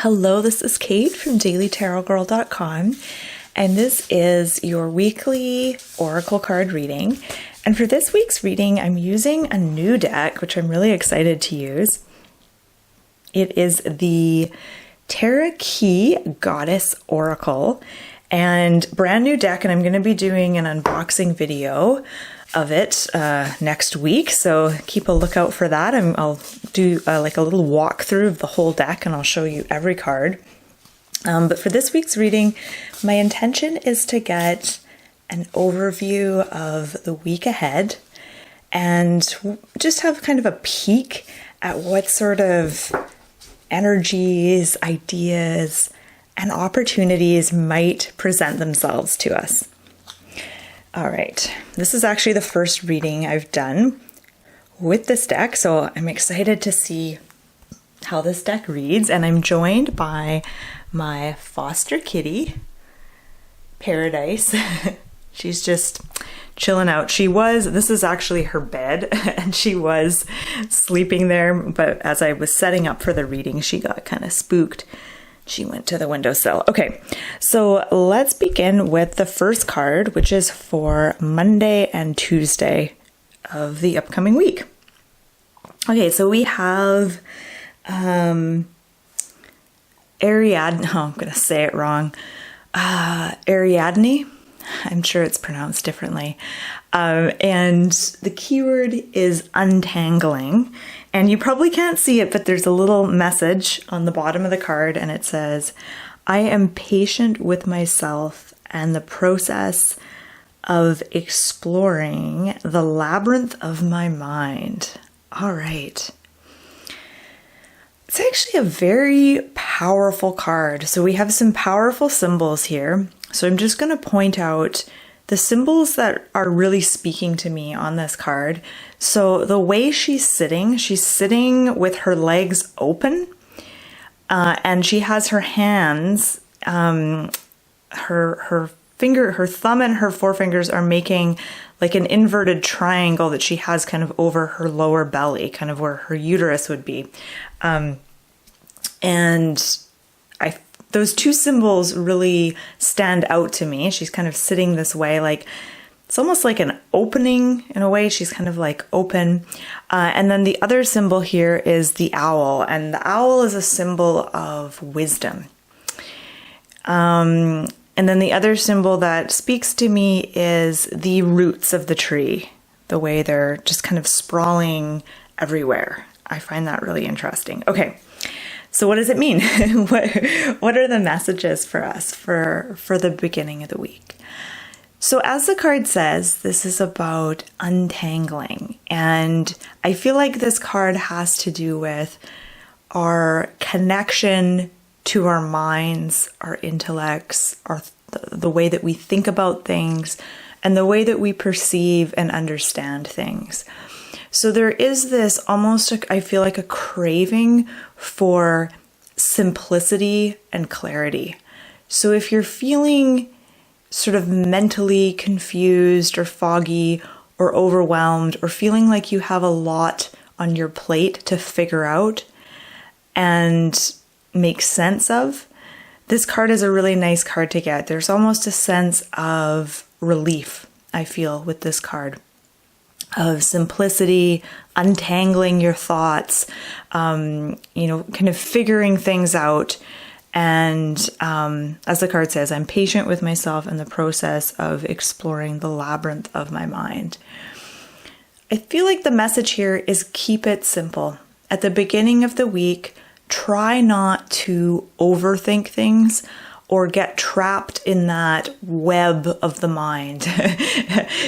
Hello, this is Kate from dailytarotgirl.com, and this is your weekly oracle card reading. And for this week's reading, I'm using a new deck, which I'm really excited to use. It is the Terra Goddess Oracle, and brand new deck, and I'm going to be doing an unboxing video of it next week, so keep a lookout for that. I'll do like a little walkthrough of the whole deck, and I'll show you every card. But for this week's reading, my intention is to get an overview of the week ahead and just have kind of a peek at what sort of energies, ideas, and opportunities might present themselves to us. All right, this is actually the first reading I've done with this deck, so I'm excited to see how this deck reads, and I'm joined by my foster kitty, Paradise. She's just chilling out. This is actually her bed, and she was sleeping there, but as I was setting up for the reading, she got kind of spooked. She went to the windowsill. Okay, so let's begin with the first card, which is for Monday and Tuesday of the upcoming week. Okay, so we have Ariadne. Oh, I'm going to say it wrong. Ariadne. I'm sure it's pronounced differently. And the keyword is untangling. And you probably can't see it, but there's a little message on the bottom of the card, and it says, I am patient with myself and the process of exploring the labyrinth of my mind. All right. It's actually a very powerful card. So we have some powerful symbols here. So I'm just going to point out the symbols that are really speaking to me on this card. So the way she's sitting with her legs open, and she has her hands, her thumb and her forefingers are making like an inverted triangle that she has kind of over her lower belly, kind of where her uterus would be. Those two symbols really stand out to me. She's kind of sitting this way, like it's almost like an opening in a way. She's kind of like open. And then the other symbol here is the owl, and the owl is a symbol of wisdom. And then the other symbol that speaks to me is the roots of the tree, the way they're just kind of sprawling everywhere. I find that really interesting. Okay. So what does it mean? What are the messages for us for the beginning of the week? So as the card says, this is about untangling. And I feel like this card has to do with our connection to our minds, our intellects, the way that we think about things, and the way that we perceive and understand things. So there is this almost, I feel like, a craving for simplicity and clarity. So if you're feeling sort of mentally confused or foggy or overwhelmed, or feeling like you have a lot on your plate to figure out and make sense of, this card is a really nice card to get. There's almost a sense of relief, I feel, with this card. Of simplicity, untangling your thoughts, kind of figuring things out. And as the card says, I'm patient with myself in the process of exploring the labyrinth of my mind. I feel like the message here is keep it simple. At the beginning of the week, try not to overthink things or get trapped in that web of the mind.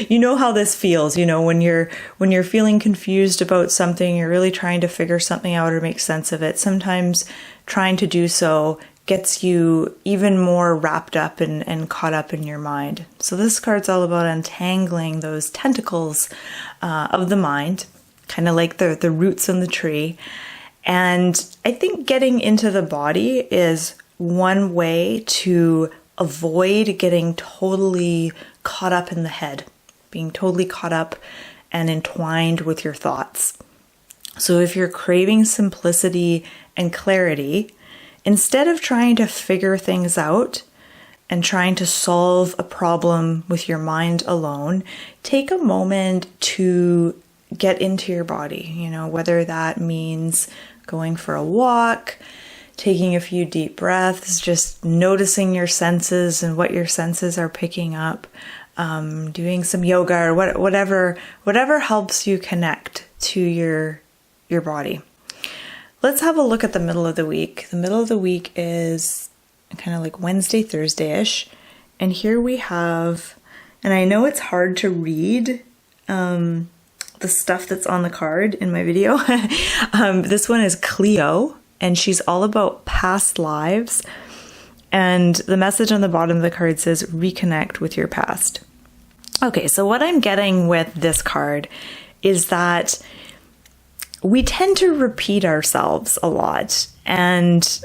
You know how this feels, when you're feeling confused about something, you're really trying to figure something out or make sense of it. Sometimes trying to do so gets you even more wrapped up and caught up in your mind. So this card's all about untangling those tentacles of the mind, kind of like the roots on the tree. And I think getting into the body is one way to avoid getting totally caught up in the head, being totally caught up and entwined with your thoughts. So if you're craving simplicity and clarity, instead of trying to figure things out and trying to solve a problem with your mind alone, take a moment to get into your body, whether that means going for a walk, taking a few deep breaths, just noticing your senses and what your senses are picking up, doing some yoga or whatever helps you connect to your body. Let's have a look at the middle of the week. The middle of the week is kind of like Wednesday, Thursday-ish. And here we have, and I know it's hard to read the stuff that's on the card in my video. This one is Cleo, and she's all about past lives. And the message on the bottom of the card says, reconnect with your past. Okay, so what I'm getting with this card is that we tend to repeat ourselves a lot, and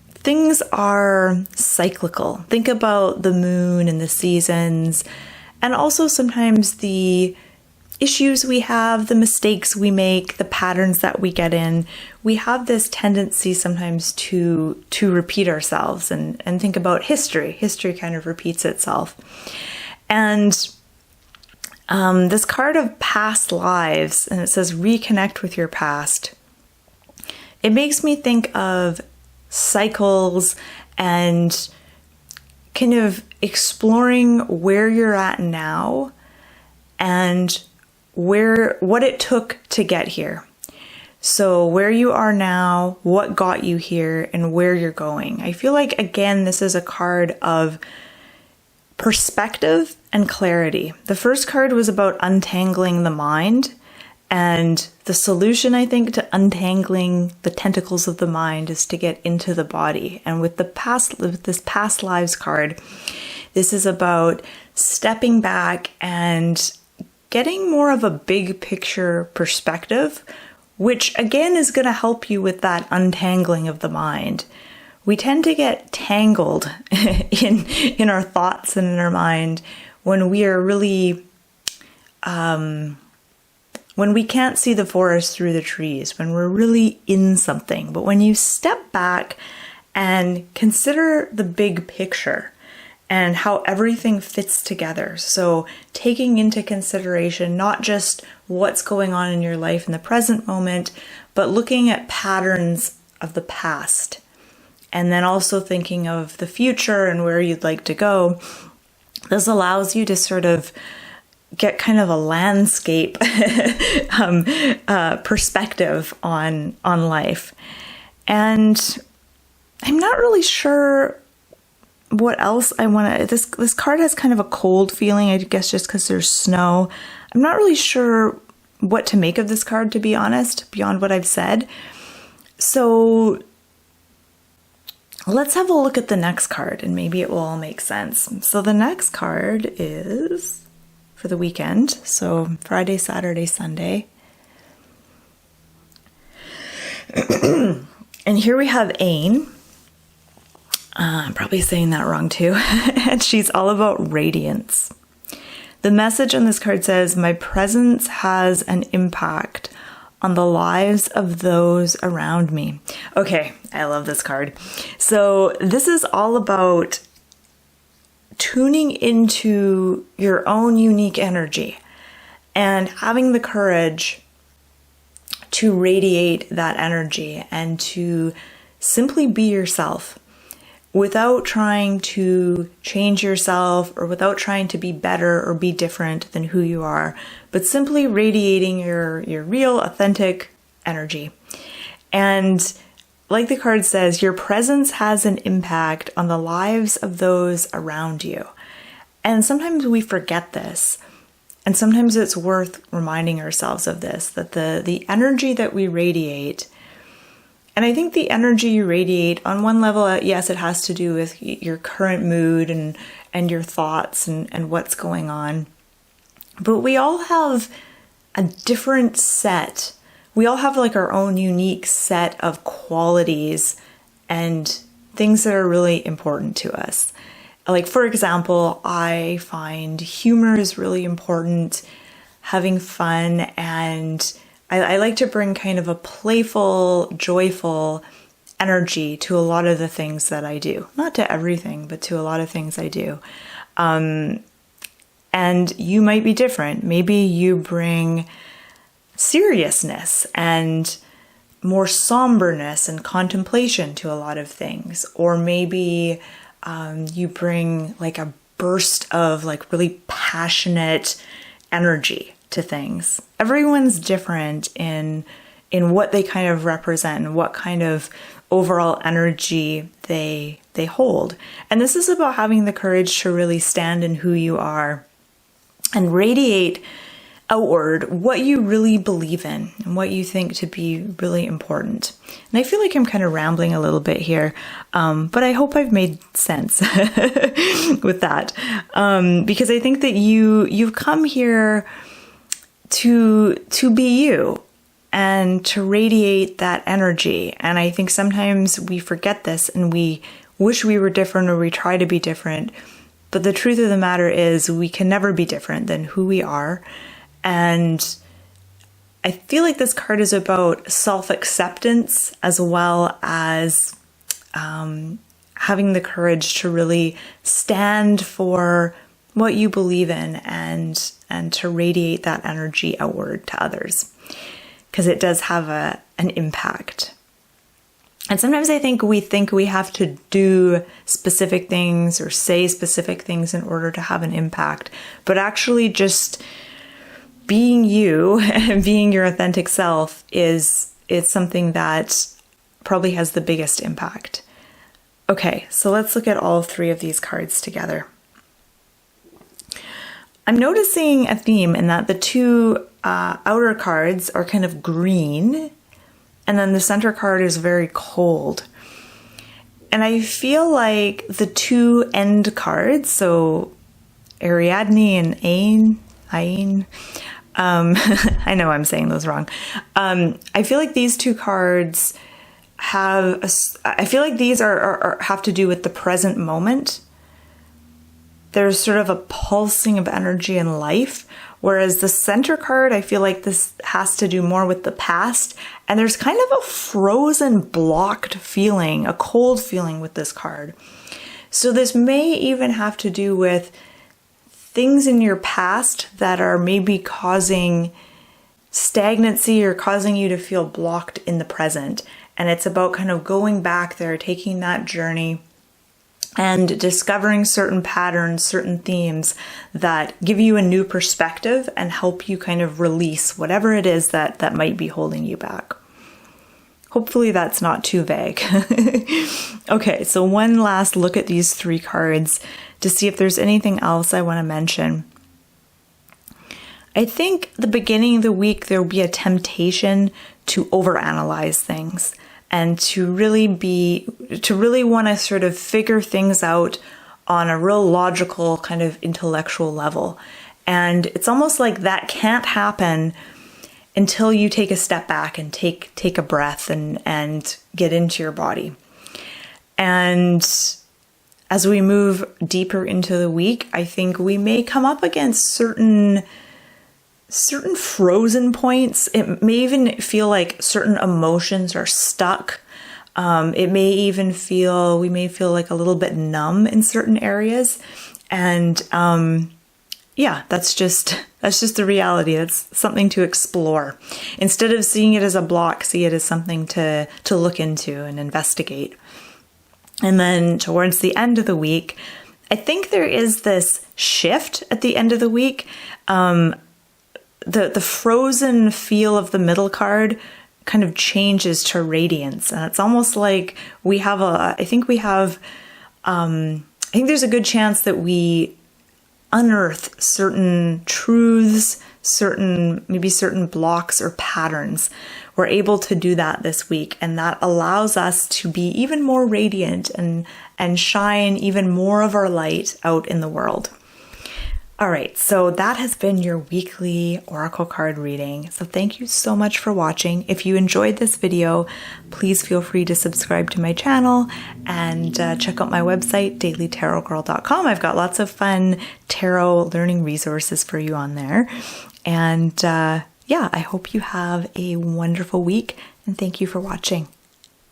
things are cyclical. Think about the moon and the seasons, and also sometimes the issues we have, the mistakes we make, the patterns that we get in. We have this tendency sometimes to repeat ourselves and think about history. History kind of repeats itself. And this card of past lives, and it says reconnect with your past. It makes me think of cycles and kind of exploring where you're at now and what it took to get here. So where you are now, what got you here, and where you're going. I feel like, again, this is a card of perspective and clarity. The first card was about untangling the mind, and the solution, I think, to untangling the tentacles of the mind is to get into the body. And with this past lives card, this is about stepping back and getting more of a big picture perspective, which again is going to help you with that untangling of the mind. We tend to get tangled in our thoughts and in our mind when we are really, when we can't see the forest through the trees, when we're really in something. But when you step back and consider the big picture and how everything fits together. So taking into consideration not just what's going on in your life in the present moment, but looking at patterns of the past. And then also thinking of the future and where you'd like to go. This allows you to sort of get kind of a landscape perspective on life. And I'm not really sure what else I want to... This card has kind of a cold feeling, I guess just because there's snow. I'm not really sure what to make of this card, to be honest, beyond what I've said. So let's have a look at the next card and maybe it will all make sense. So the next card is for the weekend. So Friday, Saturday, Sunday. And here we have Ain. I'm probably saying that wrong too. And she's all about radiance. The message on this card says, my presence has an impact on the lives of those around me. Okay, I love this card. So this is all about tuning into your own unique energy and having the courage to radiate that energy and to simply be yourself without trying to change yourself or without trying to be better or be different than who you are, but simply radiating your real, authentic energy. And like the card says, your presence has an impact on the lives of those around you. And sometimes we forget this. And sometimes it's worth reminding ourselves of this, that the energy that we radiate, and I think the energy you radiate on one level, yes, it has to do with your current mood and your thoughts and what's going on. But we all have a different set. We all have like our own unique set of qualities and things that are really important to us. Like, for example, I find humor is really important, having fun, and I like to bring kind of a playful, joyful energy to a lot of the things that I do. Not to everything, but to a lot of things I do. And you might be different. Maybe you bring seriousness and more somberness and contemplation to a lot of things. Or maybe you bring like a burst of like really passionate energy to things. Everyone's different in what they kind of represent and what kind of overall energy they hold. And this is about having the courage to really stand in who you are and radiate outward what you really believe in and what you think to be really important. And I feel like I'm kind of rambling a little bit here, but I hope I've made sense with that, because I think that you've come here to be you and to radiate that energy. And I think sometimes we forget this and we wish we were different, or we try to be different. But the truth of the matter is we can never be different than who we are. And I feel like this card is about self-acceptance as well as having the courage to really stand for what you believe in and to radiate that energy outward to others, because it does have an impact. And sometimes I think we have to do specific things or say specific things in order to have an impact, but actually just being you and being your authentic self is something that probably has the biggest impact. Okay, so let's look at all three of these cards together. I'm noticing a theme in that the two outer cards are kind of green, and then the center card is very cold. And I feel like the two end cards, so Ariadne and Ain, I know I'm saying those wrong. I feel like these two cards I feel like these have to do with the present moment. There's sort of a pulsing of energy in life, whereas the center card, I feel like this has to do more with the past. And there's kind of a frozen, blocked feeling, a cold feeling with this card. So this may even have to do with things in your past that are maybe causing stagnancy or causing you to feel blocked in the present. And it's about kind of going back there, taking that journey and discovering certain patterns, certain themes that give you a new perspective and help you kind of release whatever it is that might be holding you back. Hopefully that's not too vague. Okay, so one last look at these three cards to see if there's anything else I want to mention. I think the beginning of the week there will be a temptation to overanalyze things and to really want to sort of figure things out on a real logical kind of intellectual level. And it's almost like that can't happen until you take a step back and take a breath and get into your body. And as we move deeper into the week, I think we may come up against certain frozen points. It may even feel like certain emotions are stuck. We may feel like a little bit numb in certain areas. And that's just the reality. It's something to explore. Instead of seeing it as a block, see it as something to look into and investigate. And then towards the end of the week, I think there is this shift at the end of the week. The frozen feel of the middle card kind of changes to radiance. And it's almost like I think there's a good chance that we unearth certain truths, certain blocks or patterns. We're able to do that this week, and that allows us to be even more radiant and shine even more of our light out in the world. All right, so that has been your weekly oracle card reading. So thank you so much for watching. If you enjoyed this video, please feel free to subscribe to my channel and check out my website, dailytarotgirl.com. I've got lots of fun tarot learning resources for you on there. And I hope you have a wonderful week, and thank you for watching.